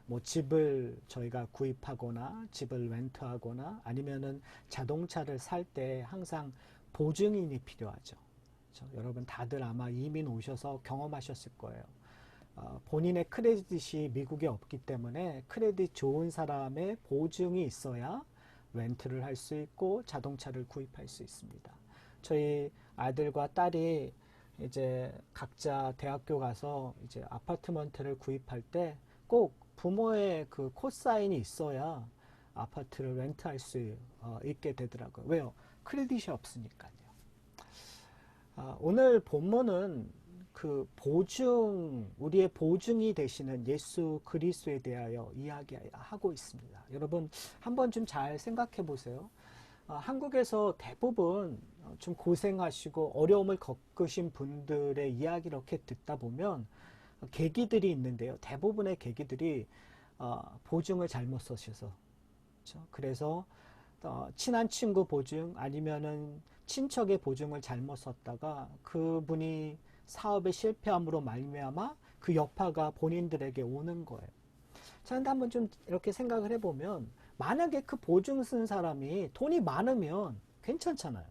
뭐 집을 저희가 구입하거나 집을 렌트하거나 아니면은 자동차를 살 때 항상 보증인이 필요하죠. 그렇죠? 여러분 다들 아마 이민 오셔서 경험하셨을 거예요. 본인의 크레딧이 미국에 없기 때문에 크레딧 좋은 사람의 보증이 있어야 렌트를 할 수 있고 자동차를 구입할 수 있습니다. 저희 아들과 딸이 이제 각자 대학교 가서 이제 아파트먼트를 구입할 때 꼭 부모의 그 코사인이 있어야 아파트를 렌트할 수 있게 되더라고요. 왜요? 크레딧이 없으니까요. 오늘 본문은 그 보증, 우리의 보증이 되시는 예수 그리스도에 대하여 이야기하고 있습니다. 여러분, 한번 좀 잘 생각해 보세요. 한국에서 대부분 좀 고생하시고 어려움을 겪으신 분들의 이야기를 이렇게 듣다 보면 계기들이 있는데요. 대부분의 계기들이 보증을 잘못 쓰셔서. 그렇죠? 그래서 친한 친구 보증 아니면은 친척의 보증을 잘못 썼다가 그분이 사업의 실패함으로 말미암아 그 여파가 본인들에게 오는 거예요. 자, 근데 한번 좀 이렇게 생각을 해보면 만약에 그 보증 쓴 사람이 돈이 많으면 괜찮잖아요.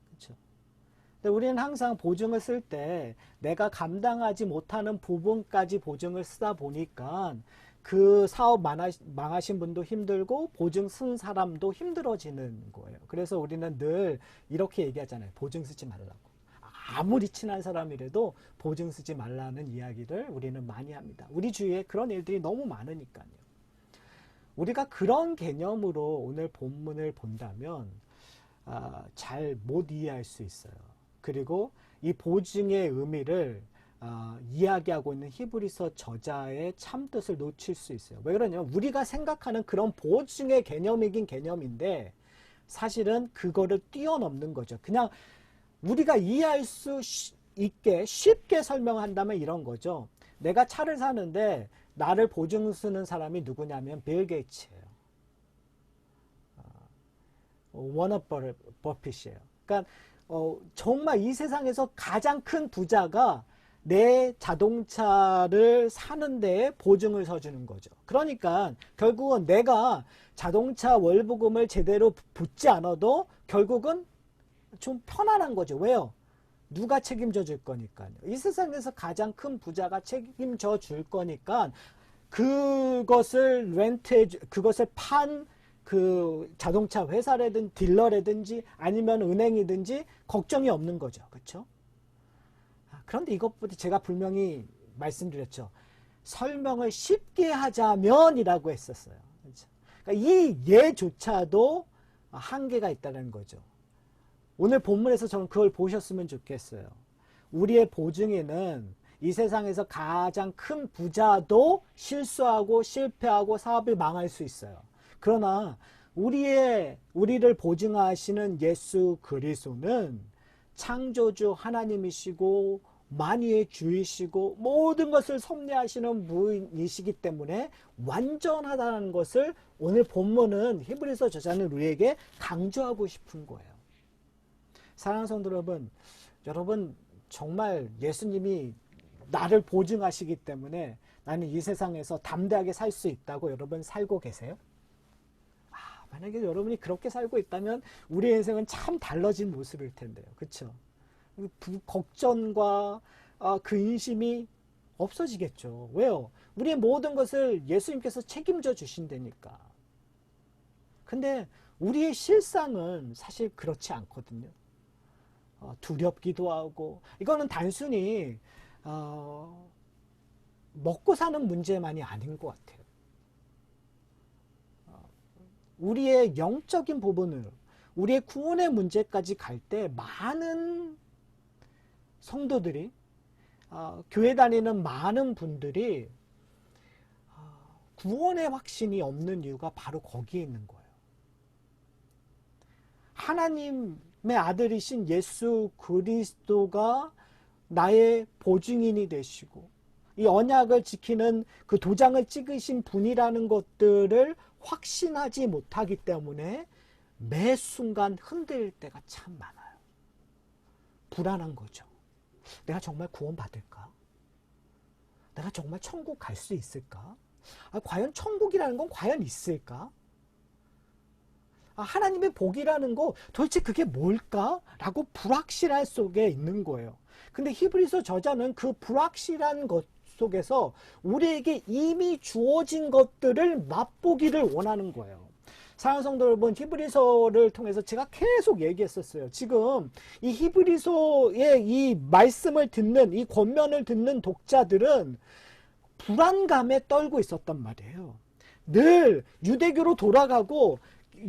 그렇죠? 근데 우리는 항상 보증을 쓸 때 내가 감당하지 못하는 부분까지 보증을 쓰다 보니까 그 사업 망하신 분도 힘들고 보증 쓴 사람도 힘들어지는 거예요. 그래서 우리는 늘 이렇게 얘기하잖아요. 보증 쓰지 말라고. 아무리 친한 사람이라도 보증 쓰지 말라는 이야기를 우리는 많이 합니다. 우리 주위에 그런 일들이 너무 많으니까요. 우리가 그런 개념으로 오늘 본문을 본다면 잘 못 이해할 수 있어요. 그리고 이 보증의 의미를 이야기하고 있는 히브리서 저자의 참뜻을 놓칠 수 있어요. 왜 그러냐면 우리가 생각하는 그런 보증의 개념이긴 개념인데 사실은 그거를 뛰어넘는 거죠. 그냥 우리가 이해할 수 있게 쉽게 설명한다면 이런 거죠. 내가 차를 사는데 나를 보증 쓰는 사람이 누구냐면 빌 게이츠예요. 워너 버핏이에요. 그러니까 정말 이 세상에서 가장 큰 부자가 내 자동차를 사는 데에 보증을 서주는 거죠. 그러니까 결국은 내가 자동차 월부금을 제대로 붙지 않아도 결국은 좀 편안한 거죠. 왜요? 누가 책임져 줄 거니까요. 이 세상에서 가장 큰 부자가 책임져 줄 거니까 그것을 그것을 판 그 자동차 회사라든 딜러라든지 아니면 은행이든지 걱정이 없는 거죠. 그렇죠? 그런데 이것보다 제가 분명히 말씀드렸죠. 설명을 쉽게 하자면이라고 했었어요. 그렇죠? 그러니까 이 예조차도 한계가 있다는 거죠. 오늘 본문에서 저는 그걸 보셨으면 좋겠어요. 우리의 보증에는 이 세상에서 가장 큰 부자도 실수하고 실패하고 사업이 망할 수 있어요. 그러나 우리를 보증하시는 예수 그리스도는 창조주 하나님이시고 만유의 주이시고 모든 것을 섭리하시는 분이시기 때문에 완전하다는 것을 오늘 본문은 히브리서 저자는 우리에게 강조하고 싶은 거예요. 사랑하는 성도 여러분 정말 예수님이 나를 보증하시기 때문에 나는 이 세상에서 담대하게 살 수 있다고 여러분 살고 계세요? 만약에 여러분이 그렇게 살고 있다면 우리의 인생은 참 달라진 모습일 텐데요. 그렇죠? 걱정과 근심이 없어지겠죠. 왜요? 우리의 모든 것을 예수님께서 책임져 주신다니까. 근데 우리의 실상은 사실 그렇지 않거든요. 두렵기도 하고 이거는 단순히 먹고 사는 문제만이 아닌 것 같아요. 우리의 영적인 부분을 우리의 구원의 문제까지 갈 때 많은 성도들이 교회 다니는 많은 분들이 구원의 확신이 없는 이유가 바로 거기에 있는 거예요. 하나님의 아들이신 예수 그리스도가 나의 보증인이 되시고 이 언약을 지키는 그 도장을 찍으신 분이라는 것들을 확신하지 못하기 때문에 매 순간 흔들릴 때가 참 많아요. 불안한 거죠. 내가 정말 구원받을까? 내가 정말 천국 갈 수 있을까? 과연 천국이라는 건 과연 있을까? 하나님의 복이라는 거 도대체 그게 뭘까? 라고 불확실할 속에 있는 거예요. 근데 히브리서 저자는 그 불확실한 것 속에서 우리에게 이미 주어진 것들을 맛보기를 원하는 거예요. 사랑하는 성도 여러분, 히브리서를 통해서 제가 계속 얘기했었어요. 지금 이 히브리서의 이 말씀을 듣는, 이 권면을 듣는 독자들은 불안감에 떨고 있었단 말이에요. 늘 유대교로 돌아가고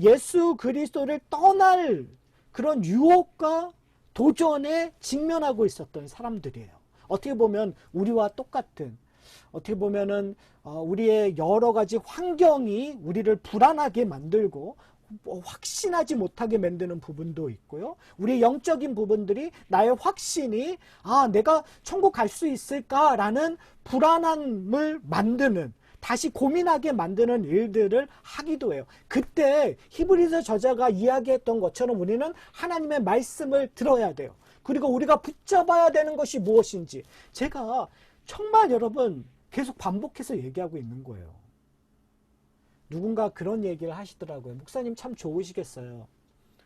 예수 그리스도를 떠날 그런 유혹과 도전에 직면하고 있었던 사람들이에요. 어떻게 보면 우리와 똑같은, 어떻게 보면은 우리의 여러 가지 환경이 우리를 불안하게 만들고 확신하지 못하게 만드는 부분도 있고요. 우리의 영적인 부분들이 나의 확신이 내가 천국 갈 수 있을까라는 불안함을 만드는, 다시 고민하게 만드는 일들을 하기도 해요. 그때 히브리서 저자가 이야기했던 것처럼 우리는 하나님의 말씀을 들어야 돼요. 그리고 우리가 붙잡아야 되는 것이 무엇인지 제가 정말 여러분 계속 반복해서 얘기하고 있는 거예요. 누군가 그런 얘기를 하시더라고요. 목사님 참 좋으시겠어요.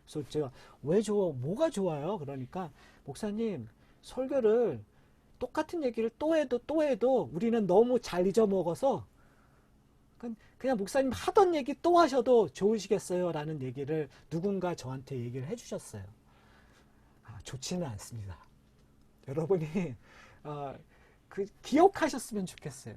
그래서 제가 왜 좋아? 뭐가 좋아요? 그러니까 목사님 설교를 똑같은 얘기를 또 해도 우리는 너무 잘 잊어먹어서 그냥 목사님 하던 얘기 또 하셔도 좋으시겠어요? 라는 얘기를 누군가 저한테 얘기를 해주셨어요. 좋지는 않습니다. 여러분이 기억하셨으면 좋겠어요.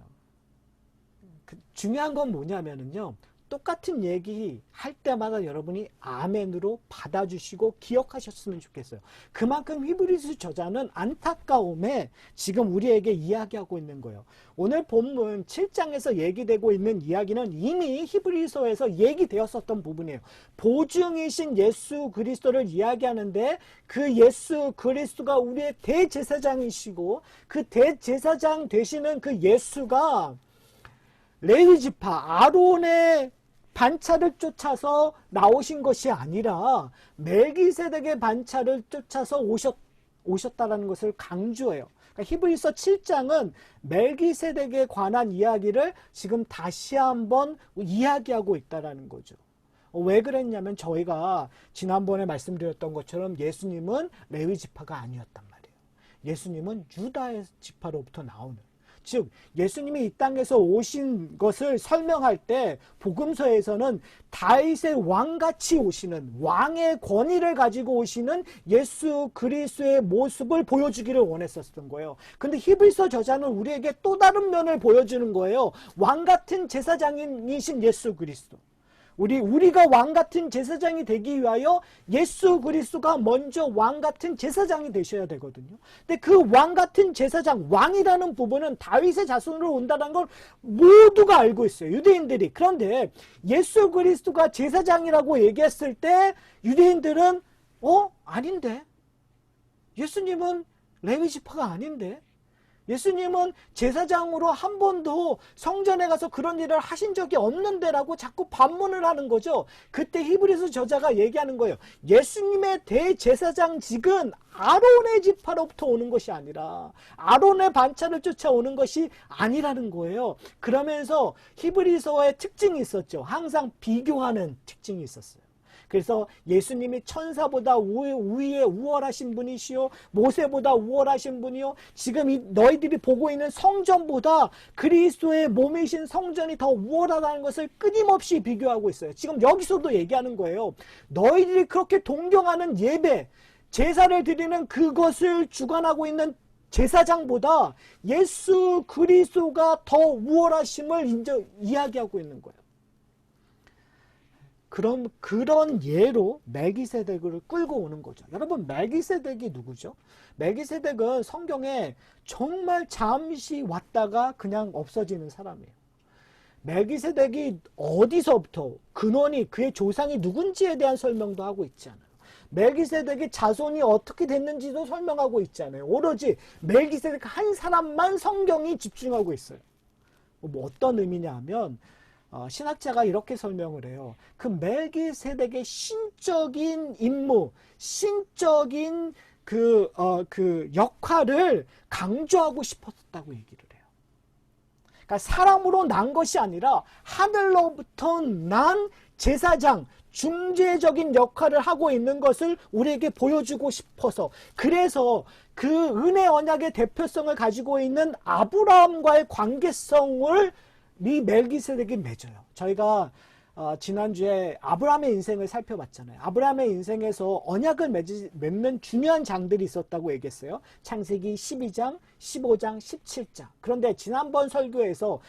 중요한 건 뭐냐면요. 똑같은 얘기 할 때마다 여러분이 아멘으로 받아주시고 기억하셨으면 좋겠어요. 그만큼 히브리서 저자는 안타까움에 지금 우리에게 이야기하고 있는 거예요. 오늘 본문 7장에서 얘기되고 있는 이야기는 이미 히브리서에서 얘기되었었던 부분이에요. 보증이신 예수 그리스도를 이야기하는데 그 예수 그리스도가 우리의 대제사장이시고 그 대제사장 되시는 그 예수가 레위 지파 아론의 반차를 쫓아서 나오신 것이 아니라 멜기세덱의 반차를 쫓아서 오셨다라는 것을 강조해요. 그러니까 히브리서 7장은 멜기세덱에 관한 이야기를 지금 다시 한번 이야기하고 있다라는 거죠. 왜 그랬냐면 저희가 지난번에 말씀드렸던 것처럼 예수님은 레위 지파가 아니었단 말이에요. 예수님은 유다의 지파로부터 나오는, 즉 예수님이 이 땅에서 오신 것을 설명할 때 복음서에서는 다윗의 왕같이 오시는, 왕의 권위를 가지고 오시는 예수 그리스도의 모습을 보여주기를 원했었던 거예요. 근데 히브리서 저자는 우리에게 또 다른 면을 보여주는 거예요. 왕같은 제사장이신 예수 그리스도. 우리가 왕같은 제사장이 되기 위하여 예수 그리스도가 먼저 왕같은 제사장이 되셔야 되거든요. 근데 그 왕같은 제사장, 왕이라는 부분은 다윗의 자손으로 온다는 걸 모두가 알고 있어요. 유대인들이. 그런데 예수 그리스도가 제사장이라고 얘기했을 때 유대인들은 아닌데? 예수님은 레위 지파가 아닌데? 예수님은 제사장으로 한 번도 성전에 가서 그런 일을 하신 적이 없는데 라고 자꾸 반문을 하는 거죠. 그때 히브리서 저자가 얘기하는 거예요. 예수님의 대제사장직은 아론의 지파로부터 오는 것이 아니라 아론의 반차를 쫓아오는 것이 아니라는 거예요. 그러면서 히브리서의 특징이 있었죠. 항상 비교하는 특징이 있었어요. 그래서 예수님이 천사보다 위에 우월하신 분이시요 모세보다 우월하신 분이요 지금 너희들이 보고 있는 성전보다 그리스도의 몸이신 성전이 더 우월하다는 것을 끊임없이 비교하고 있어요. 지금 여기서도 얘기하는 거예요. 너희들이 그렇게 동경하는 예배, 제사를 드리는 그것을 주관하고 있는 제사장보다 예수 그리스도가 더 우월하심을 이야기하고 있는 거예요. 그런 예로 멜기세덱을 끌고 오는 거죠. 여러분, 멜기세덱이 누구죠? 멜기세덱은 성경에 정말 잠시 왔다가 그냥 없어지는 사람이에요. 멜기세덱이 어디서부터 근원이 그의 조상이 누군지에 대한 설명도 하고 있지 않아요. 멜기세덱의 자손이 어떻게 됐는지도 설명하고 있지 않아요. 오로지 멜기세덱 한 사람만 성경이 집중하고 있어요. 어떤 의미냐 하면 신학자가 이렇게 설명을 해요. 그 멜기세덱의 신적인 임무, 신적인 그 역할을 강조하고 싶었다고 얘기를 해요. 그러니까 사람으로 난 것이 아니라 하늘로부터 난 제사장, 중재적인 역할을 하고 있는 것을 우리에게 보여주고 싶어서, 그래서 그 은혜 언약의 대표성을 가지고 있는 아브라함과의 관계성을 이 멜기세덱이 맺어요. 저희가 지난주에 아브라함의 인생을 살펴봤잖아요. 아브라함의 인생에서 언약을 맺는 중요한 장들이 있었다고 얘기했어요. 창세기 12장, 15장, 17장. 그런데 지난번 설교에서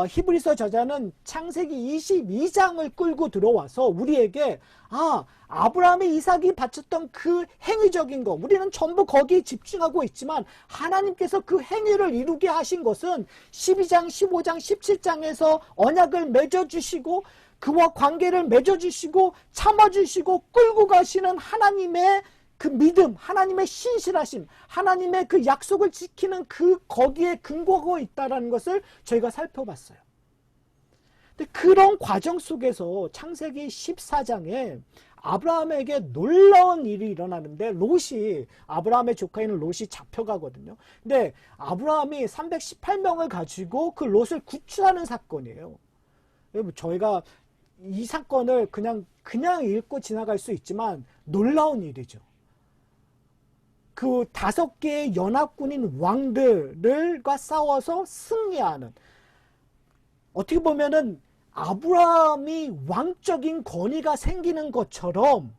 히브리서 저자는 창세기 22장을 끌고 들어와서 우리에게 아브라함의 이삭이 바쳤던 그 행위적인 거, 우리는 전부 거기에 집중하고 있지만 하나님께서 그 행위를 이루게 하신 것은 12장, 15장, 17장에서 언약을 맺어주시고 그와 관계를 맺어주시고 참아주시고 끌고 가시는 하나님의 그 믿음, 하나님의 신실하심, 하나님의 그 약속을 지키는 그 거기에 근거가 있다는 것을 저희가 살펴봤어요. 근데 그런 과정 속에서 창세기 14장에 아브라함에게 놀라운 일이 일어나는데, 롯이, 아브라함의 조카인 롯이 잡혀가거든요. 근데 아브라함이 318명을 가지고 그 롯을 구출하는 사건이에요. 저희가 이 사건을 그냥 읽고 지나갈 수 있지만 놀라운 일이죠. 그 5개의 연합군인 왕들과 싸워서 승리하는, 어떻게 보면은 아브라함이 왕적인 권위가 생기는 것처럼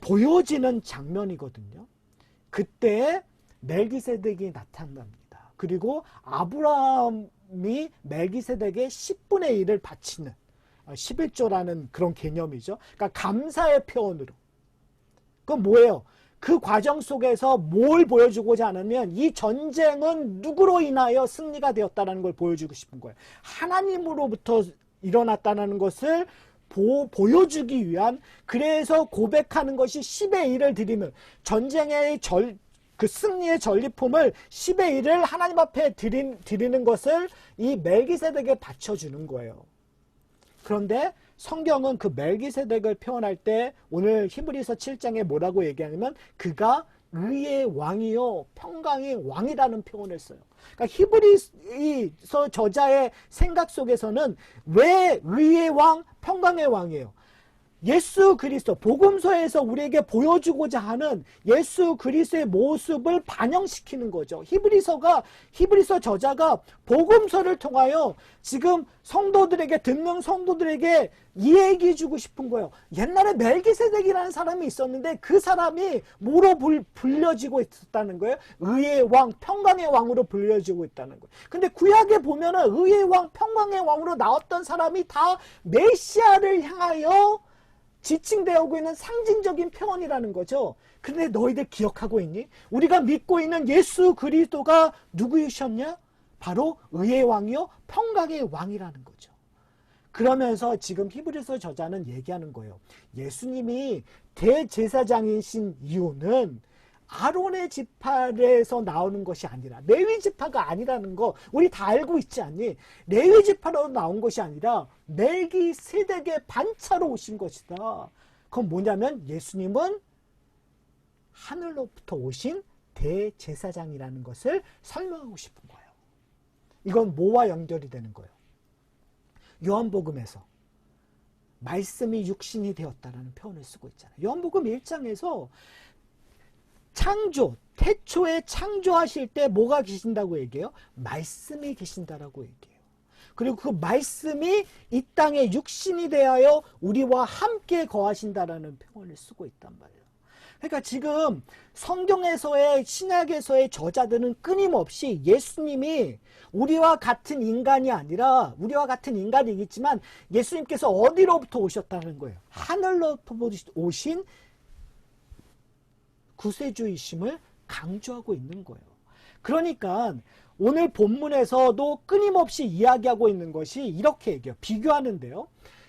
보여지는 장면이거든요. 그때 멜기세덱이 나타납니다. 그리고 아브라함이 멜기세덱의 10분의 1을 바치는 11조라는 그런 개념이죠. 그러니까 감사의 표현으로. 그건 뭐예요? 그 과정 속에서 뭘 보여주고자 하냐면 이 전쟁은 누구로 인하여 승리가 되었다는 걸 보여주고 싶은 거예요. 하나님으로부터 일어났다는 것을 보여주기 위한, 그래서 고백하는 것이 10의 1을 드리는 전쟁의 그 승리의 전리품을 10의 1을 하나님 앞에 드리는 것을 이 멜기세덱에 바쳐주는 거예요. 그런데 성경은 그 멜기세덱을 표현할 때 오늘 히브리서 7장에 뭐라고 얘기하냐면 그가 의의 왕이요 평강의 왕이라는 표현을 써요. 그러니까 히브리서 저자의 생각 속에서는 왜 의의 왕, 평강의 왕이에요? 예수 그리스도, 복음서에서 우리에게 보여주고자 하는 예수 그리스도의 모습을 반영시키는 거죠. 히브리서 저자가 복음서를 통하여 지금 성도들에게, 듣는 성도들에게 이 얘기 주고 싶은 거예요. 옛날에 멜기세덱이라는 사람이 있었는데 그 사람이 뭐로 불려지고 있었다는 거예요? 의의 왕, 평강의 왕으로 불려지고 있다는 거예요. 근데 구약에 보면은 의의 왕, 평강의 왕으로 나왔던 사람이 다 메시아를 향하여 지칭되고 있는 상징적인 표현이라는 거죠. 그런데 너희들 기억하고 있니? 우리가 믿고 있는 예수 그리스도가 누구이셨냐? 바로 의의 왕이요 평강의 왕이라는 거죠. 그러면서 지금 히브리서 저자는 얘기하는 거예요. 예수님이 대제사장이신 이유는 아론의 지파에서 나오는 것이 아니라, 레위 지파가 아니라는 거 우리 다 알고 있지 않니? 레위 지파로 나온 것이 아니라 멜기세덱의 반차로 오신 것이다. 그건 뭐냐면 예수님은 하늘로부터 오신 대제사장이라는 것을 설명하고 싶은 거예요. 이건 뭐와 연결이 되는 거예요? 요한복음에서 말씀이 육신이 되었다라는 표현을 쓰고 있잖아요. 요한복음 1장에서 창조, 태초에 창조하실 때 뭐가 계신다고 얘기해요? 말씀이 계신다라고 얘기해요. 그리고 그 말씀이 이 땅에 육신이 되하여 우리와 함께 거하신다라는 표현을 쓰고 있단 말이에요. 그러니까 지금 성경에서의, 신약에서의 저자들은 끊임없이 예수님이 우리와 같은 인간이 아니라, 우리와 같은 인간이겠지만 예수님께서 어디로부터 오셨다는 거예요? 하늘로부터 오신 구세주이심을 강조하고 있는 거예요. 그러니까 오늘 본문에서도 끊임없이 이야기하고 있는 것이 이렇게 얘기해요. 비교하는데요.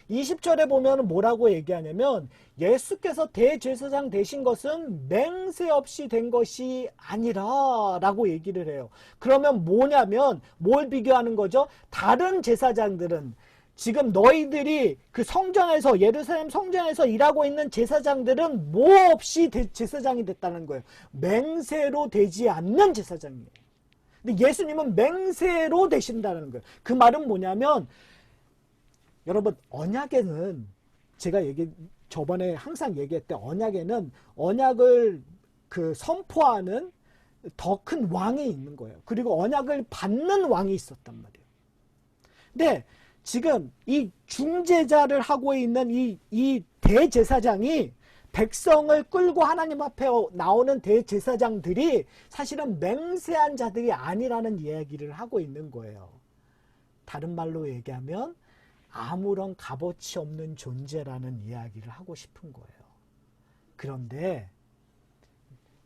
20절에 보면 뭐라고 얘기하냐면 예수께서 대제사장 되신 것은 맹세 없이 된 것이 아니라 라고 얘기를 해요. 그러면 뭐냐면 뭘 비교하는 거죠? 다른 제사장들은, 지금 너희들이 그 성전에서, 예루살렘 성전에서 일하고 있는 제사장들은 뭐 없이 제사장이 됐다는 거예요. 맹세로 되지 않는 제사장이에요. 근데 예수님은 맹세로 되신다는 거예요. 그 말은 뭐냐면 여러분 언약에는 제가 저번에 항상 얘기했던 언약에는 언약을 선포하는 더 큰 왕이 있는 거예요. 그리고 언약을 받는 왕이 있었단 말이에요. 근데 지금 이 중재자를 하고 있는 이 대제사장이 백성을 끌고 하나님 앞에 나오는 대제사장들이 사실은 맹세한 자들이 아니라는 이야기를 하고 있는 거예요. 다른 말로 얘기하면 아무런 값어치 없는 존재라는 이야기를 하고 싶은 거예요. 그런데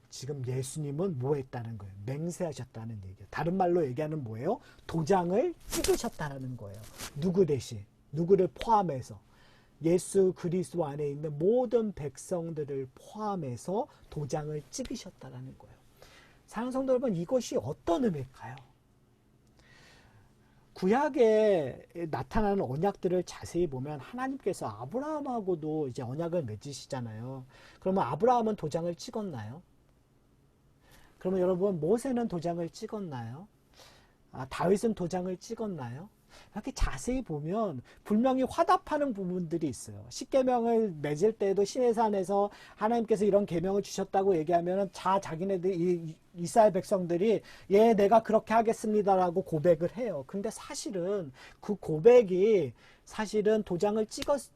지금 예수님은 뭐 했다는 거예요? 맹세하셨다는 얘기예요. 다른 말로 얘기하는 뭐예요? 도장을 찍으셨다는 거예요. 누구 대신? 누구를 포함해서? 예수 그리스도 안에 있는 모든 백성들을 포함해서 도장을 찍으셨다는 거예요. 사랑하는 성도 여러분, 이것이 어떤 의미일까요? 구약에 나타나는 언약들을 자세히 보면 하나님께서 아브라함하고도 이제 언약을 맺으시잖아요. 그러면 아브라함은 도장을 찍었나요? 그러면 여러분 모세는 도장을 찍었나요? 다윗은 도장을 찍었나요? 이렇게 자세히 보면 분명히 화답하는 부분들이 있어요. 십계명을 맺을 때도 시내산에서 하나님께서 이런 계명을 주셨다고 얘기하면 자기네들 이스라엘 백성들이 예 내가 그렇게 하겠습니다라고 고백을 해요. 근데 사실은 그 고백이 사실은 도장을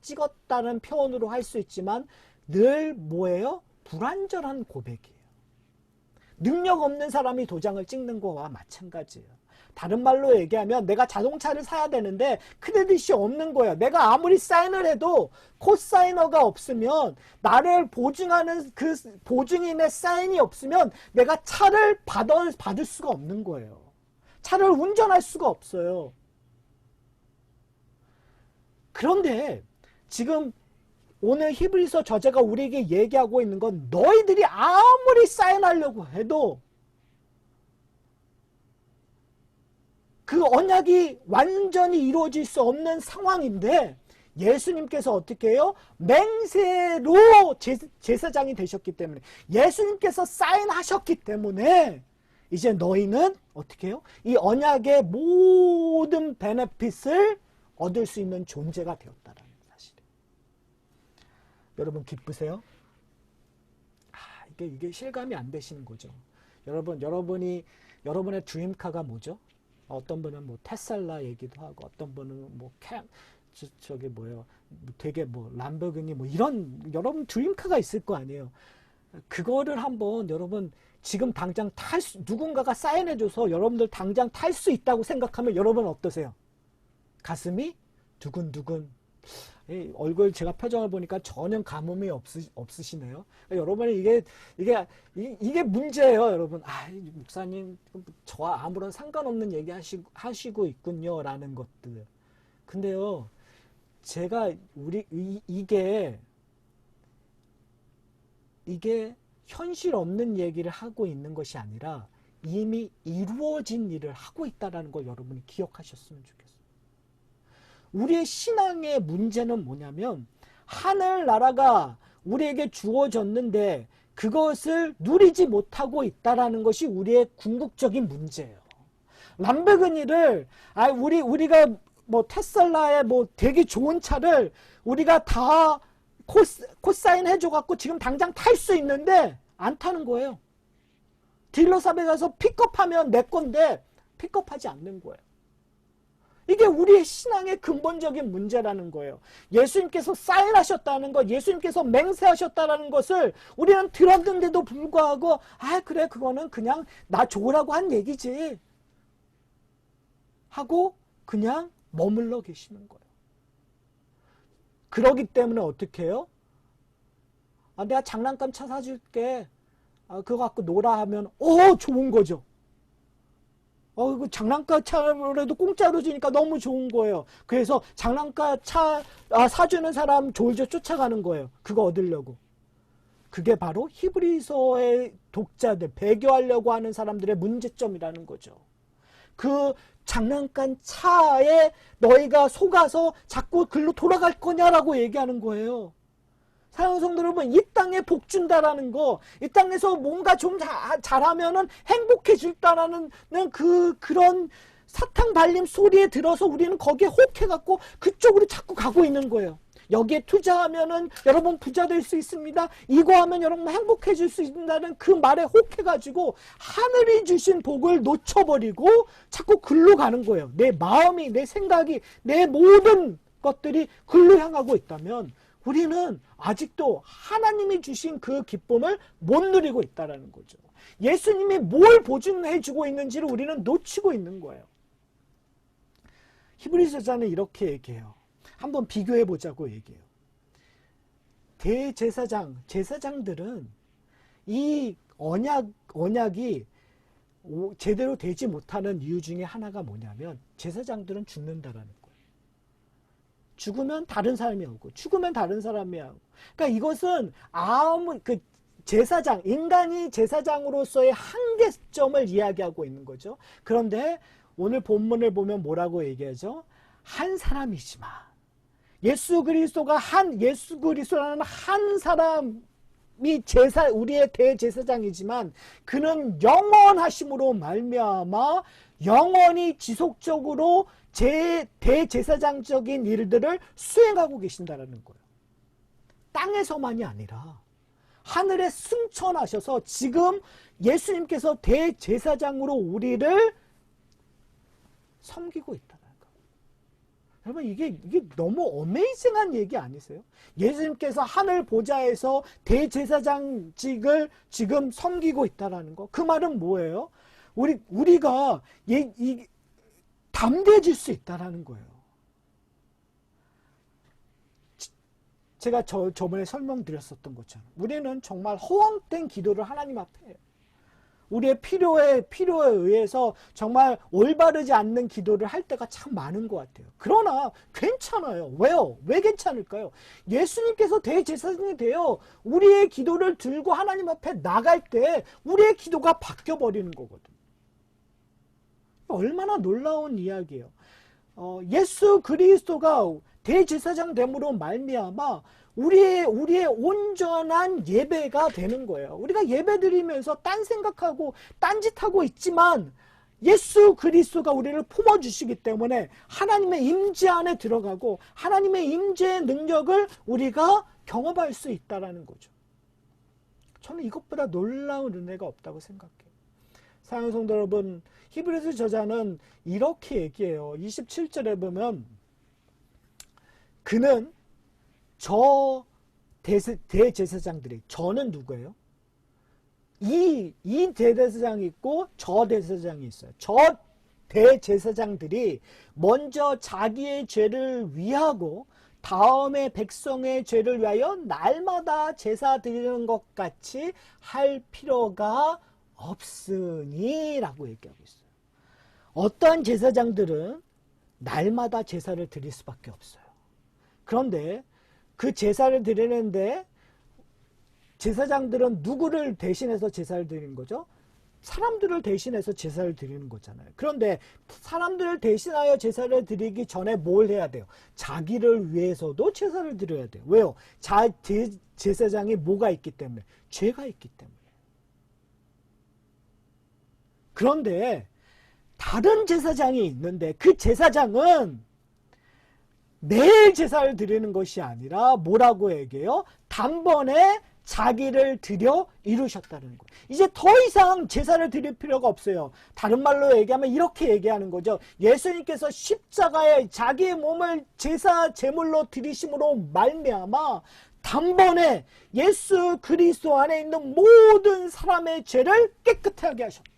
찍었다는 표현으로 할 수 있지만 늘 뭐예요? 불완전한 고백이에요. 능력 없는 사람이 도장을 찍는 거와 마찬가지예요. 다른 말로 얘기하면 내가 자동차를 사야 되는데 크레딧이 없는 거예요. 내가 아무리 사인을 해도 코사이너가 없으면 나를 보증하는 그 보증인의 사인이 없으면 내가 차를 받을 수가 없는 거예요. 차를 운전할 수가 없어요. 그런데 지금 오늘 히브리서 저자가 우리에게 얘기하고 있는 건 너희들이 아무리 사인하려고 해도 그 언약이 완전히 이루어질 수 없는 상황인데 예수님께서 어떻게 해요? 맹세로 제사장이 되셨기 때문에 예수님께서 사인하셨기 때문에 이제 너희는 어떻게 해요? 이 언약의 모든 베네핏을 얻을 수 있는 존재가 되었다라는 사실이에요. 여러분 기쁘세요? 이게 실감이 안 되시는 거죠. 여러분의 드림카가 뭐죠? 어떤 분은 뭐 테슬라 얘기도 하고 어떤 분은 뭐 되게 뭐 람보르기니 뭐 이런 여러분 드림카가 있을 거 아니에요. 그거를 한번 여러분 지금 당장 누군가가 사인해줘서 여러분들 당장 탈 수 있다고 생각하면 여러분 어떠세요? 가슴이 두근두근. 얼굴 제가 표정을 보니까 전혀 감흥이 없으시네요. 여러분이 이게 문제예요, 여러분. 목사님 저와 아무런 상관없는 얘기 하시고 있군요라는 것들. 근데요, 제가 이게 현실 없는 얘기를 하고 있는 것이 아니라 이미 이루어진 일을 하고 있다라는 걸 여러분이 기억하셨으면 좋겠어요. 우리의 신앙의 문제는 뭐냐면 하늘나라가 우리에게 주어졌는데 그것을 누리지 못하고 있다라는 것이 우리의 궁극적인 문제예요. 람보르기니를 우리가 뭐 테슬라의 뭐 되게 좋은 차를 우리가 다 코사인 해줘갖고 지금 당장 탈 수 있는데 안 타는 거예요. 딜러샵에 가서 픽업하면 내 건데 픽업하지 않는 거예요. 이게 우리의 신앙의 근본적인 문제라는 거예요. 예수님께서 사인하셨다는 것, 예수님께서 맹세하셨다는 것을 우리는 들었는데도 불구하고 그래 그거는 그냥 나 좋으라고 한 얘기지 하고 그냥 머물러 계시는 거예요. 그러기 때문에 어떻게 해요? 내가 장난감 차 사줄게. 그거 갖고 놀아 하면 좋은 거죠. 그 장난감 차라도 공짜로 주니까 너무 좋은 거예요. 그래서 장난감 차 사주는 사람 졸졸 쫓아가는 거예요. 그거 얻으려고. 그게 바로 히브리서의 독자들, 배교하려고 하는 사람들의 문제점이라는 거죠. 그 장난감 차에 너희가 속아서 자꾸 글로 돌아갈 거냐라고 얘기하는 거예요. 사랑하는 성도 여러분, 이 땅에 복 준다라는 거, 이 땅에서 뭔가 좀 잘하면은 행복해질다라는 그런 사탕 발림 소리에 들어서 우리는 거기에 혹해갖고 그쪽으로 자꾸 가고 있는 거예요. 여기에 투자하면은 여러분 부자 될 수 있습니다. 이거 하면 여러분 행복해질 수 있다는 그 말에 혹해가지고 하늘이 주신 복을 놓쳐버리고 자꾸 글로 가는 거예요. 내 마음이, 내 생각이, 내 모든 것들이 글로 향하고 있다면 우리는 아직도 하나님이 주신 그 기쁨을 못 누리고 있다는 거죠. 예수님이 뭘 보증해주고 있는지를 우리는 놓치고 있는 거예요. 히브리서자는 이렇게 얘기해요. 한번 비교해 보자고 얘기해요. 대제사장, 제사장들은 이 언약이 제대로 되지 못하는 이유 중에 하나가 뭐냐면 제사장들은 죽는다라는 거예요. 죽으면 다른 사람이 오고 죽으면 다른 사람이 오고. 그러니까 이것은 제사장, 인간이 제사장으로서의 한계점을 이야기하고 있는 거죠. 그런데 오늘 본문을 보면 뭐라고 얘기하죠? 한 사람이지만 예수 그리스도라는 한 사람이 우리의 대제사장이지만 그는 영원하심으로 말미암아 영원히 지속적으로 대제사장적인 일들을 수행하고 계신다는 거예요. 땅에서만이 아니라 하늘에 승천하셔서 지금 예수님께서 대제사장으로 우리를 섬기고 있다는 거예요. 여러분 이게 너무 어메이징한 얘기 아니세요? 예수님께서 하늘 보좌에서 대제사장직을 지금 섬기고 있다는 거. 그 말은 뭐예요? 우리가 담대해질 수 있다는 거예요. 제가 저번에 설명드렸었던 것처럼 우리는 정말 허황된 기도를 하나님 앞에 해요. 우리의 필요에 의해서 정말 올바르지 않는 기도를 할 때가 참 많은 것 같아요. 그러나 괜찮아요. 왜요? 왜 괜찮을까요? 예수님께서 대제사장이 되어 우리의 기도를 들고 하나님 앞에 나갈 때 우리의 기도가 바뀌어버리는 거거든요. 얼마나 놀라운 이야기예요. 예수 그리스도가 대제사장 됨으로 말미암아 우리의 온전한 예배가 되는 거예요. 우리가 예배 드리면서 딴 생각하고 딴짓하고 있지만 예수 그리스도가 우리를 품어주시기 때문에 하나님의 임재 안에 들어가고 하나님의 임재의 능력을 우리가 경험할 수 있다는 거죠. 저는 이것보다 놀라운 은혜가 없다고 생각해요. 사랑하는 성도 여러분, 히브리서 저자는 이렇게 얘기해요. 27절에 보면 그는 저 대제사장들이, 저는 누구예요? 이 대제사장이 있고 저 대제사장이 있어요. 저 대제사장들이 먼저 자기의 죄를 위하고 다음에 백성의 죄를 위하여 날마다 제사 드리는 것 같이 할 필요가 없으니 라고 얘기하고 있어요. 어떠한 제사장들은 날마다 제사를 드릴 수밖에 없어요. 그런데 그 제사를 드리는데 제사장들은 누구를 대신해서 제사를 드리는 거죠? 사람들을 대신해서 제사를 드리는 거잖아요. 그런데 사람들을 대신하여 제사를 드리기 전에 뭘 해야 돼요? 자기를 위해서도 제사를 드려야 돼요. 왜요? 제사장이 뭐가 있기 때문에? 죄가 있기 때문에. 그런데 다른 제사장이 있는데 그 제사장은 매일 제사를 드리는 것이 아니라 뭐라고 얘기해요? 단번에 자기를 드려 이루셨다는 거예요. 이제 더 이상 제사를 드릴 필요가 없어요. 다른 말로 얘기하면 이렇게 얘기하는 거죠. 예수님께서 십자가에 자기의 몸을 제사 제물로 드리심으로 말미암아 단번에 예수 그리스도 안에 있는 모든 사람의 죄를 깨끗하게 하셨다.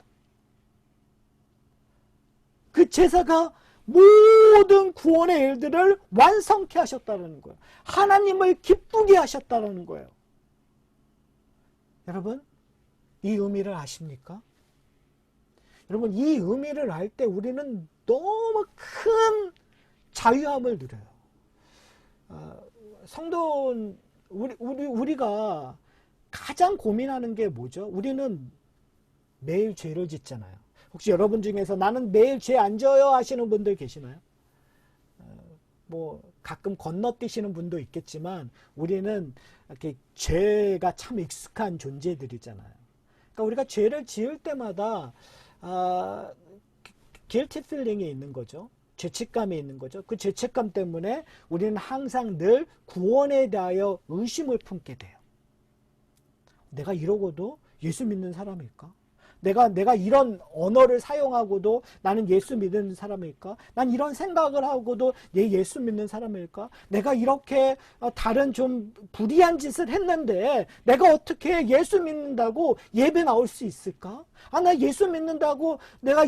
그 제사가 모든 구원의 일들을 완성케 하셨다는 거예요. 하나님을 기쁘게 하셨다는 거예요. 여러분, 이 의미를 아십니까? 여러분, 이 의미를 알 때 우리는 너무 큰 자유함을 누려요. 성도, 우리가 가장 고민하는 게 뭐죠? 우리는 매일 죄를 짓잖아요. 혹시 여러분 중에서 나는 매일 죄 안 져요 하시는 분들 계시나요? 뭐 가끔 건너뛰시는 분도 있겠지만 우리는 이렇게 죄가 참 익숙한 존재들이잖아요. 그러니까 우리가 죄를 지을 때마다 guilty feeling이 있는 거죠. 죄책감이 있는 거죠. 그 죄책감 때문에 우리는 항상 늘 구원에 대하여 의심을 품게 돼요. 내가 이러고도 예수 믿는 사람일까? 내가 이런 언어를 사용하고도 나는 예수 믿는 사람일까? 난 이런 생각을 하고도 예수 믿는 사람일까? 내가 이렇게 다른 좀 불의한 짓을 했는데 내가 어떻게 예수 믿는다고 예배 나올 수 있을까? 나 예수 믿는다고 내가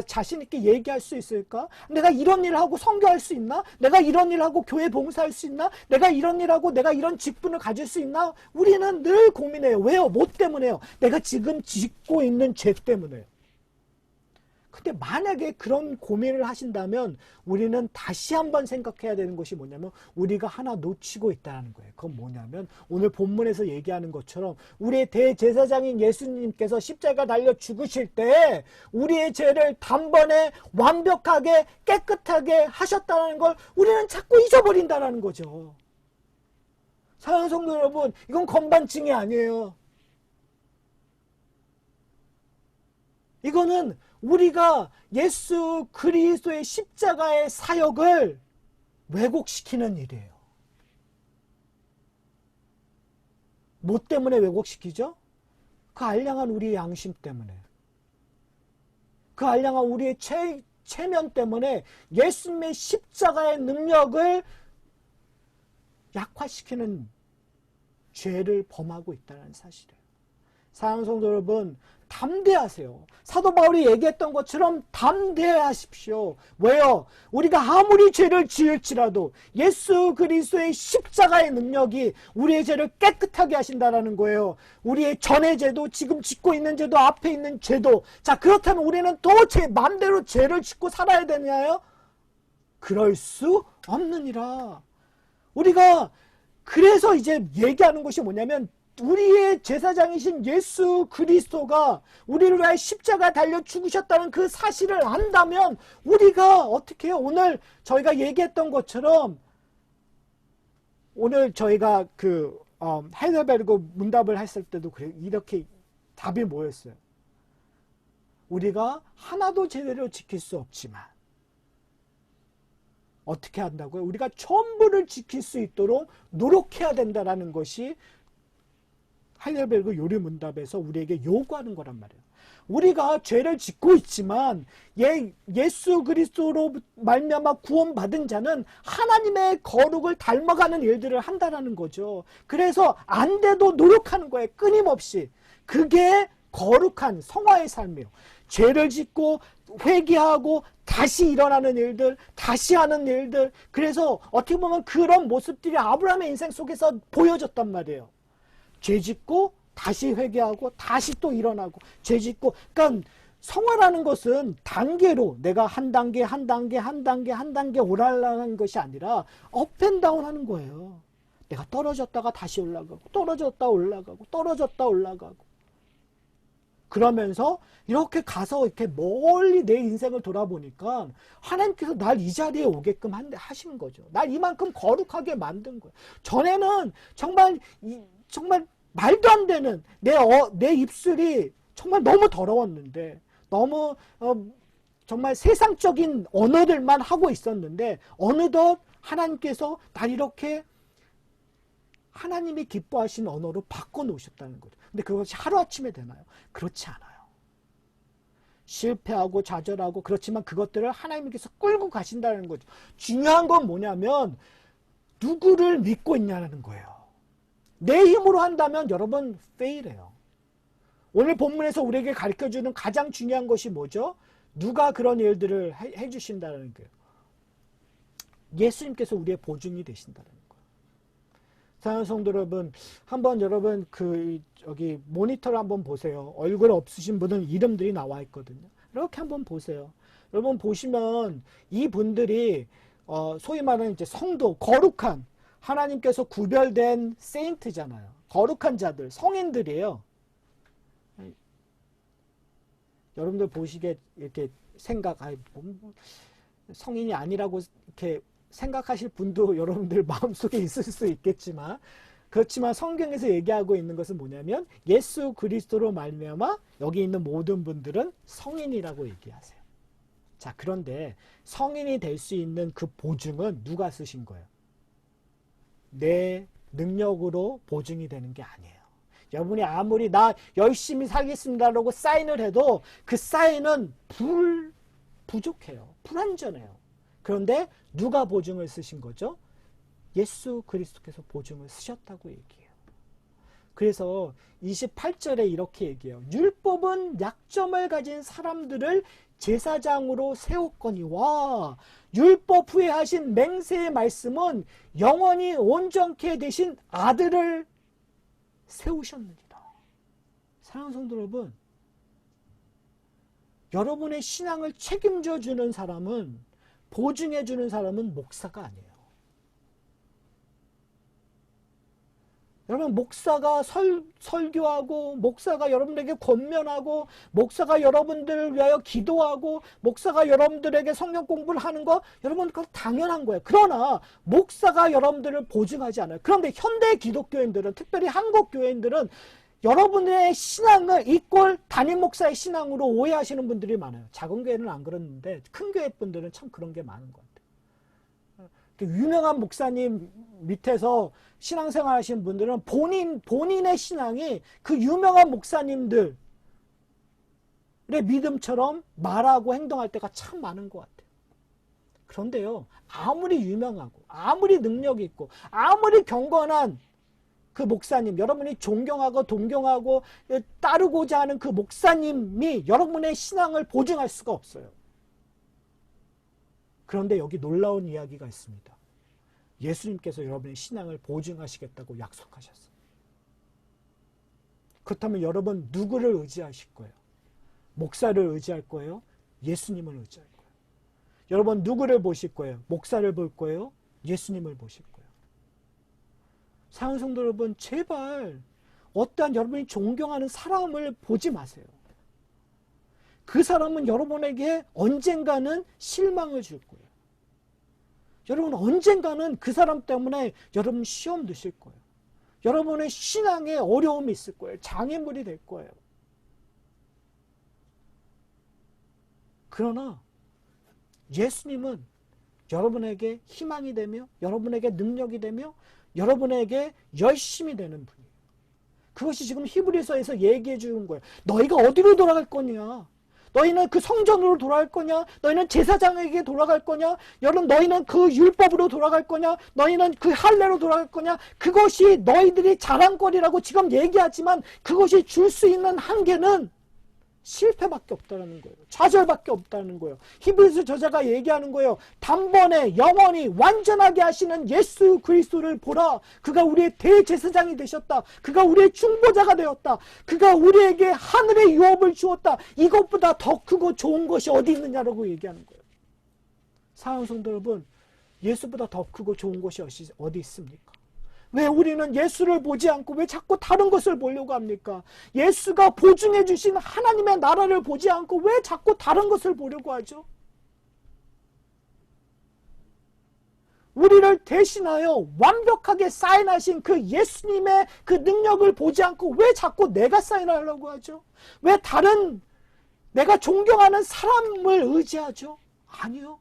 자신 있게 얘기할 수 있을까? 내가 이런 일 하고 선교할 수 있나? 내가 이런 일 하고 교회 봉사할 수 있나? 내가 이런 일 하고 내가 이런 직분을 가질 수 있나? 우리는 늘 고민해요. 왜요? 뭐 때문에요? 내가 지금 짓고 있는 죄 때문에요. 근데 만약에 그런 고민을 하신다면 우리는 다시 한번 생각해야 되는 것이 뭐냐면 우리가 하나 놓치고 있다는 거예요. 그건 뭐냐면 오늘 본문에서 얘기하는 것처럼 우리의 대제사장인 예수님께서 십자가 달려 죽으실 때 우리의 죄를 단번에 완벽하게 깨끗하게 하셨다는 걸 우리는 자꾸 잊어버린다는 거죠. 사랑하는 성도 여러분, 이건 건반증이 아니에요. 이거는 우리가 예수 그리스도의 십자가의 사역을 왜곡시키는 일이에요. 뭐 때문에 왜곡시키죠? 그 알량한 우리의 양심 때문에. 그 알량한 우리의 체면 때문에 예수님의 십자가의 능력을 약화시키는 죄를 범하고 있다는 사실이에요. 사랑하는 성도 여러분, 담대하세요. 사도 바울이 얘기했던 것처럼 담대하십시오. 왜요? 우리가 아무리 죄를 지을지라도 예수 그리스도의 십자가의 능력이 우리의 죄를 깨끗하게 하신다는 거예요. 우리의 전의 죄도 지금 짓고 있는 죄도 앞에 있는 죄도. 자, 그렇다면 우리는 또 제 마음대로 죄를 짓고 살아야 되냐요? 그럴 수 없느니라. 우리가 그래서 이제 얘기하는 것이 뭐냐면 우리의 제사장이신 예수 그리스도가 우리를 위하여 십자가 달려 죽으셨다는 그 사실을 안다면 우리가 어떻게 해요? 오늘 저희가 얘기했던 것처럼 오늘 저희가 그 heidelberg 문답을 했을 때도 이렇게 답이 뭐였어요? 우리가 하나도 제대로 지킬 수 없지만 어떻게 한다고요? 우리가 전부를 지킬 수 있도록 노력해야 된다는 것이 하이델베르그 요리문답에서 우리에게 요구하는 거란 말이에요. 우리가 죄를 짓고 있지만 예수 그리스도로 말미암아 구원받은 자는 하나님의 거룩을 닮아가는 일들을 한다라는 거죠. 그래서 안 돼도 노력하는 거예요. 끊임없이. 그게 거룩한 성화의 삶이에요. 죄를 짓고 회개하고 다시 일어나는 일들, 다시 하는 일들. 그래서 어떻게 보면 그런 모습들이 아브라함의 인생 속에서 보여졌단 말이에요. 죄 짓고 다시 회개하고 다시 또 일어나고 죄 짓고. 그러니까 성화라는 것은 단계로 내가 한 단계 한 단계 한 단계 한 단계 올라가는 것이 아니라 업앤다운 하는 거예요. 내가 떨어졌다가 다시 올라가고 떨어졌다 올라가고 떨어졌다 올라가고 그러면서 이렇게 가서 이렇게 멀리 내 인생을 돌아보니까 하나님께서 날 이 자리에 오게끔 하신 거죠. 날 이만큼 거룩하게 만든 거예요. 전에는 정말 말도 안 되는 내 입술이 정말 너무 더러웠는데 너무 정말 세상적인 언어들만 하고 있었는데 어느덧 하나님께서 날 이렇게 하나님이 기뻐하신 언어로 바꿔놓으셨다는 거죠. 근데 그것이 하루아침에 되나요? 그렇지 않아요. 실패하고 좌절하고 그렇지만 그것들을 하나님께서 끌고 가신다는 거죠. 중요한 건 뭐냐면 누구를 믿고 있냐는 거예요. 내 힘으로 한다면 여러분 fail해요. 오늘 본문에서 우리에게 가르쳐주는 가장 중요한 것이 뭐죠? 누가 그런 일들을 해주신다는 거예요. 예수님께서 우리의 보증이 되신다는 거예요. 사랑하는 성도 여러분, 한번 여러분 여기 모니터를 한번 보세요. 얼굴 없으신 분은 이름들이 나와 있거든요. 이렇게 한번 보세요. 여러분 보시면 이 분들이 소위 말하는 이제 성도, 거룩한 하나님께서 구별된 세인트잖아요. 거룩한 자들, 성인들이에요. 여러분들 보시기에 이렇게 성인이 아니라고 이렇게 생각하실 분도 여러분들 마음속에 있을 수 있겠지만, 그렇지만 성경에서 얘기하고 있는 것은 뭐냐면 예수 그리스도로 말미암아 여기 있는 모든 분들은 성인이라고 얘기하세요. 자, 그런데 성인이 될 수 있는 그 보증은 누가 쓰신 거예요? 내 능력으로 보증이 되는 게 아니에요. 여러분이 아무리 나 열심히 살겠습니다라고 사인을 해도 그 사인은 부족해요. 불완전해요. 그런데 누가 보증을 쓰신 거죠? 예수 그리스도께서 보증을 쓰셨다고 얘기해요. 그래서 28절에 이렇게 얘기해요. 율법은 약점을 가진 사람들을 제사장으로 세웠거니와 율법 후에 하신 맹세의 말씀은 영원히 온전케 되신 아들을 세우셨느니라. 사랑하는 성도 여러분, 여러분의 신앙을 책임져 주는 사람은, 보증해 주는 사람은 목사가 아니에요. 여러분, 목사가 설교하고, 목사가 여러분에게 권면하고, 목사가 여러분들을 위하여 기도하고, 목사가 여러분들에게 성경 공부를 하는 거, 여러분 그건 당연한 거예요. 그러나 목사가 여러분들을 보증하지 않아요. 그런데 현대 기독교인들은, 특별히 한국 교인들은 여러분의 신앙을 이꼴 담임 목사의 신앙으로 오해하시는 분들이 많아요. 작은 교회는 안 그러는데 큰 교회 분들은 참 그런 게 많은 것 같아요. 유명한 목사님 밑에서 신앙생활 하시는 분들은 본인의 신앙이 그 유명한 목사님들의 믿음처럼 말하고 행동할 때가 참 많은 것 같아요. 그런데요, 아무리 유명하고 아무리 능력이 있고 아무리 경건한 그 목사님, 여러분이 존경하고 동경하고 따르고자 하는 그 목사님이 여러분의 신앙을 보증할 수가 없어요. 그런데 여기 놀라운 이야기가 있습니다. 예수님께서 여러분의 신앙을 보증하시겠다고 약속하셨어요. 그렇다면 여러분 누구를 의지하실 거예요? 목사를 의지할 거예요? 예수님을 의지할 거예요? 여러분 누구를 보실 거예요? 목사를 볼 거예요? 예수님을 보실 거예요? 사랑하는 성도 여러분, 제발 어떠한 여러분이 존경하는 사람을 보지 마세요. 그 사람은 여러분에게 언젠가는 실망을 줄 거예요. 여러분 언젠가는 그 사람 때문에 여러분 시험 드실 거예요. 여러분의 신앙에 어려움이 있을 거예요. 장애물이 될 거예요. 그러나 예수님은 여러분에게 희망이 되며 여러분에게 능력이 되며 여러분에게 열심히 되는 분이에요. 그것이 지금 히브리서에서 얘기해 주는 거예요. 너희가 어디로 돌아갈 거냐? 너희는 그 성전으로 돌아갈 거냐? 너희는 제사장에게 돌아갈 거냐? 여러분 너희는 그 율법으로 돌아갈 거냐? 너희는 그 할례로 돌아갈 거냐? 그것이 너희들이 자랑거리라고 지금 얘기하지만 그것이 줄 수 있는 한계는 실패밖에 없다는 거예요. 좌절밖에 없다는 거예요. 히브리서 저자가 얘기하는 거예요. 단번에 영원히 완전하게 하시는 예수 그리스도를 보라. 그가 우리의 대제사장이 되셨다. 그가 우리의 중보자가 되었다. 그가 우리에게 하늘의 유업을 주었다. 이것보다 더 크고 좋은 것이 어디 있느냐라고 얘기하는 거예요. 사랑하는 성도 여러분, 예수보다 더 크고 좋은 것이 어디 있습니까? 왜 우리는 예수를 보지 않고 왜 자꾸 다른 것을 보려고 합니까? 예수가 보증해 주신 하나님의 나라를 보지 않고 왜 자꾸 다른 것을 보려고 하죠? 우리를 대신하여 완벽하게 사인하신 그 예수님의 그 능력을 보지 않고 왜 자꾸 내가 사인하려고 하죠? 왜 다른 내가 존경하는 사람을 의지하죠? 아니요.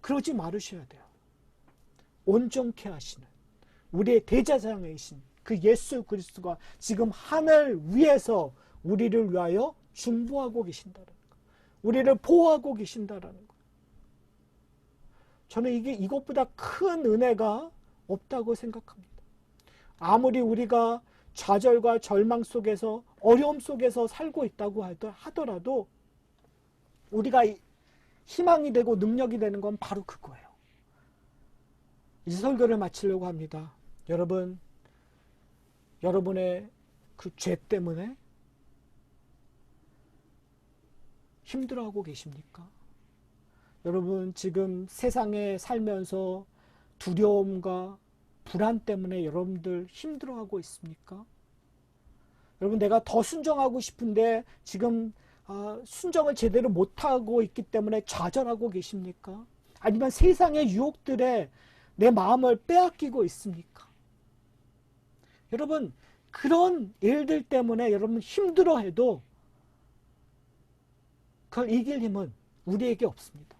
그러지 말으셔야 돼요. 온전케 하시는 우리의 대제사장이신 그 예수 그리스도가 지금 하늘 위에서 우리를 위하여 중보하고 계신다는 것, 우리를 보호하고 계신다는 것. 저는 이것보다 큰 은혜가 없다고 생각합니다. 아무리 우리가 좌절과 절망 속에서 어려움 속에서 살고 있다고 하더라도 우리가 희망이 되고 능력이 되는 건 바로 그거예요. 이 설교를 마치려고 합니다. 여러분, 여러분의 그 죄 때문에 힘들어하고 계십니까? 여러분 지금 세상에 살면서 두려움과 불안 때문에 여러분들 힘들어하고 있습니까? 여러분 내가 더 순종하고 싶은데 지금 순종을 제대로 못하고 있기 때문에 좌절하고 계십니까? 아니면 세상의 유혹들에 내 마음을 빼앗기고 있습니까? 여러분, 그런 일들 때문에 여러분 힘들어해도 그걸 이길 힘은 우리에게 없습니다.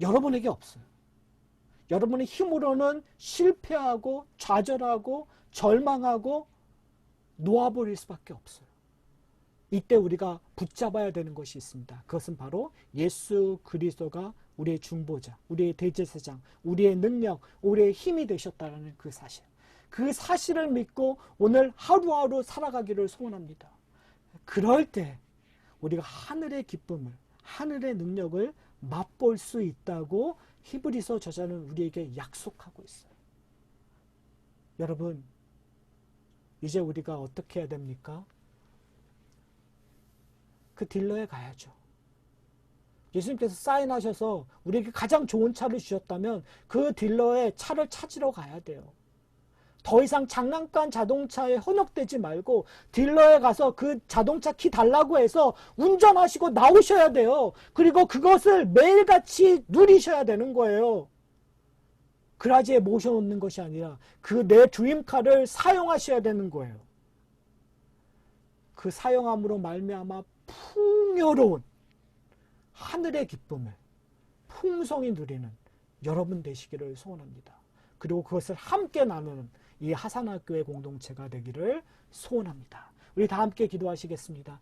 여러분에게 없어요. 여러분의 힘으로는 실패하고 좌절하고 절망하고 놓아버릴 수밖에 없어요. 이때 우리가 붙잡아야 되는 것이 있습니다. 그것은 바로 예수 그리스도가 우리의 중보자, 우리의 대제사장, 우리의 능력, 우리의 힘이 되셨다는 그 사실. 그 사실을 믿고 오늘 하루하루 살아가기를 소원합니다. 그럴 때 우리가 하늘의 기쁨을, 하늘의 능력을 맛볼 수 있다고 히브리서 저자는 우리에게 약속하고 있어요. 여러분, 이제 우리가 어떻게 해야 됩니까? 그 딜러에 가야죠. 예수님께서 사인하셔서 우리에게 가장 좋은 차를 주셨다면 그 딜러의 차를 찾으러 가야 돼요. 더 이상 장난감 자동차에 현혹되지 말고 딜러에 가서 그 자동차 키 달라고 해서 운전하시고 나오셔야 돼요. 그리고 그것을 매일같이 누리셔야 되는 거예요. 그라지에 모셔놓는 것이 아니라 그 내 드림카를 사용하셔야 되는 거예요. 그 사용함으로 말미암아 풍요로운 하늘의 기쁨을 풍성히 누리는 여러분 되시기를 소원합니다. 그리고 그것을 함께 나누는 이 하산학교의 공동체가 되기를 소원합니다. 우리 다 함께 기도하시겠습니다.